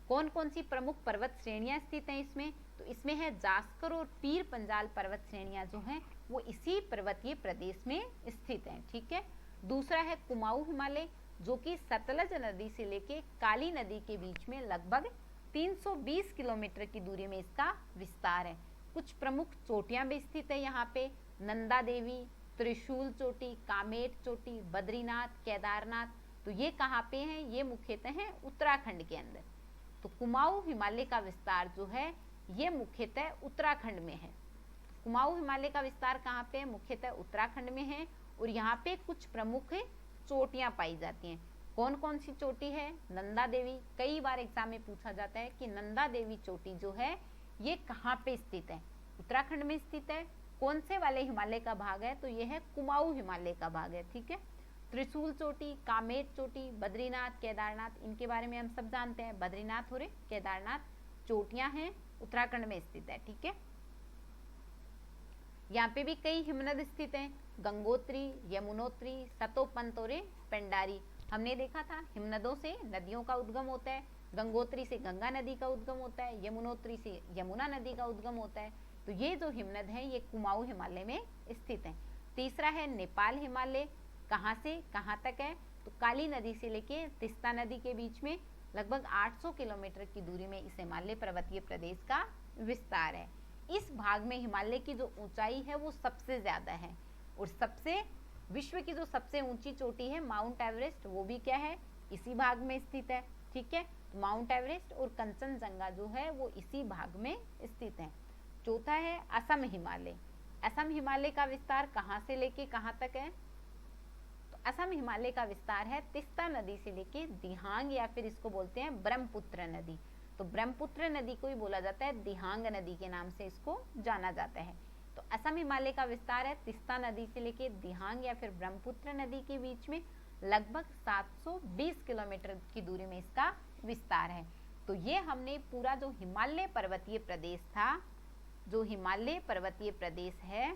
कौन कौन सी प्रमुख पर्वत श्रेणियां स्थित हैं इसमें, तो इसमें है जास्कर और पीर पंजाल पर्वत श्रेणियां जो हैं वो इसी पर्वतीय प्रदेश में स्थित हैं। ठीक है, दूसरा है कुमाऊं हिमालय, जो कि सतलज नदी से लेके काली नदी के बीच में लगभग 320 किलोमीटर की दूरी में इसका विस्तार है। कुछ प्रमुख चोटियां भी स्थित है यहाँ पे, नंदा देवी, त्रिशूल चोटी, कामेट चोटी, बद्रीनाथ, केदारनाथ। तो ये कहाँ पे हैं? ये मुख्यतः हैं उत्तराखंड के अंदर। तो कुमाऊं हिमालय का विस्तार जो है ये मुख्यतः उत्तराखंड में है। कुमाऊं हिमालय का विस्तार कहाँ पे है? मुख्यतः उत्तराखंड में है। और यहाँ पे कुछ प्रमुख चोटियां पाई जाती हैं। कौन कौन सी चोटी है? नंदा देवी। कई बार एग्जाम में पूछा जाता है कि नंदा देवी चोटी जो है ये कहाँ पे स्थित है? उत्तराखंड में स्थित है। कौन से वाले हिमालय का भाग है? तो ये है कुमाऊं हिमालय का भाग है। ठीक है। त्रिशूल चोटी, कामेट चोटी, बद्रीनाथ, केदारनाथ, इनके बारे में हम सब जानते हैं। बद्रीनाथ और केदारनाथ चोटियां हैं, उत्तराखंड में स्थित है। ठीक है। यहाँ पे भी कई हिमनद स्थित हैं, गंगोत्री, यमुनोत्री, सतोपंत और पेंडारी। हमने देखा था हिमनदों से नदियों का उद्गम होता है। गंगोत्री से गंगा नदी का उद्गम होता है, यमुनोत्री से यमुना नदी का उद्गम होता है। तो ये जो हिमनद हैं ये कुमाऊं हिमालय में स्थित हैं। तीसरा है नेपाल हिमालय। कहाँ से कहाँ तक है? तो काली नदी से लेके तिस्ता नदी के बीच में लगभग 800 किलोमीटर की दूरी में इस हिमालय पर्वतीय प्रदेश का विस्तार है। इस भाग में हिमालय की जो ऊंचाई है वो सबसे ज्यादा है। और सबसे विश्व की जो सबसे ऊंची चोटी है माउंट एवरेस्ट, वो भी क्या है? इसी भाग में स्थित है। ठीक है। तो माउंट एवरेस्ट और कंचनजंगा जो है वो इसी भाग में स्थित है। चौथा है असम हिमालय। असम हिमालय का विस्तार कहाँ से लेके कहाँ तक है? तो असम हिमालय का विस्तार है तिस्ता नदी से लेके दिहांग, या फिर इसको बोलते हैं ब्रह्मपुत्र नदी। तो ब्रह्मपुत्र नदी को ही बोला जाता है, दिहांग नदी के नाम से इसको जाना जाता है। तो असम हिमालय का विस्तार है तिस्ता नदी से लेके दिहांग या फिर ब्रह्मपुत्र नदी के बीच में लगभग 720 किलोमीटर की दूरी में इसका विस्तार है। तो ये हमने पूरा जो हिमालय पर्वतीय प्रदेश था, जो हिमालय पर्वतीय प्रदेश है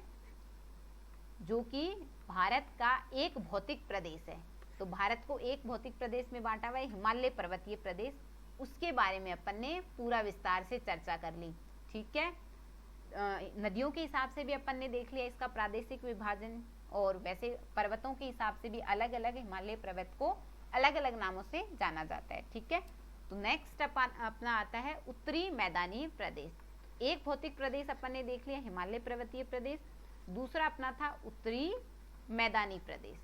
जो कि भारत का एक भौतिक प्रदेश है, तो भारत को एक भौतिक प्रदेश में बांटा हुआ है हिमालय पर्वतीय प्रदेश, उसके बारे में अपन ने पूरा विस्तार से चर्चा कर ली। ठीक है। नदियों के हिसाब से भी अपन ने देख लिया इसका प्रादेशिक विभाजन, और वैसे पर्वतों के हिसाब से भी अलग अलग हिमालय पर्वत को अलग अलग नामों से जाना जाता है। ठीक है। तो नेक्स्ट अपना आता है उत्तरी मैदानी प्रदेश। एक भौतिक प्रदेश अपन ने देख लिया हिमालय पर्वतीय प्रदेश, दूसरा अपना था उत्तरी मैदानी प्रदेश,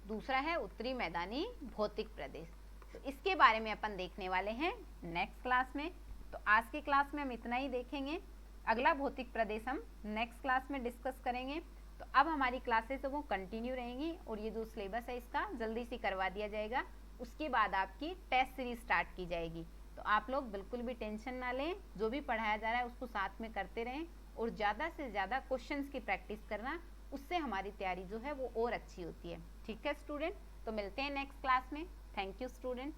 दूसरा है उत्तरी मैदानी भौतिक प्रदेश। तो इसके बारे में अपन देखने वाले हैं नेक्स्ट क्लास में। तो आज की क्लास में हम इतना ही देखेंगे, अगला भौतिक प्रदेश हम नेक्स्ट क्लास में डिस्कस करेंगे। तो अब हमारी क्लासेस वो कंटिन्यू रहेंगी और ये जो सिलेबस है इसका जल्दी से करवा दिया जाएगा। उसके बाद आपकी टेस्ट सीरीज स्टार्ट की जाएगी। तो आप लोग बिल्कुल भी टेंशन ना लें, जो भी पढ़ाया जा रहा है उसको साथ में करते रहें और ज़्यादा से ज़्यादा क्वेश्चंस की प्रैक्टिस करना, उससे हमारी तैयारी जो है वो और अच्छी होती है। ठीक है स्टूडेंट, तो मिलते हैं नेक्स्ट क्लास में। Thank you student.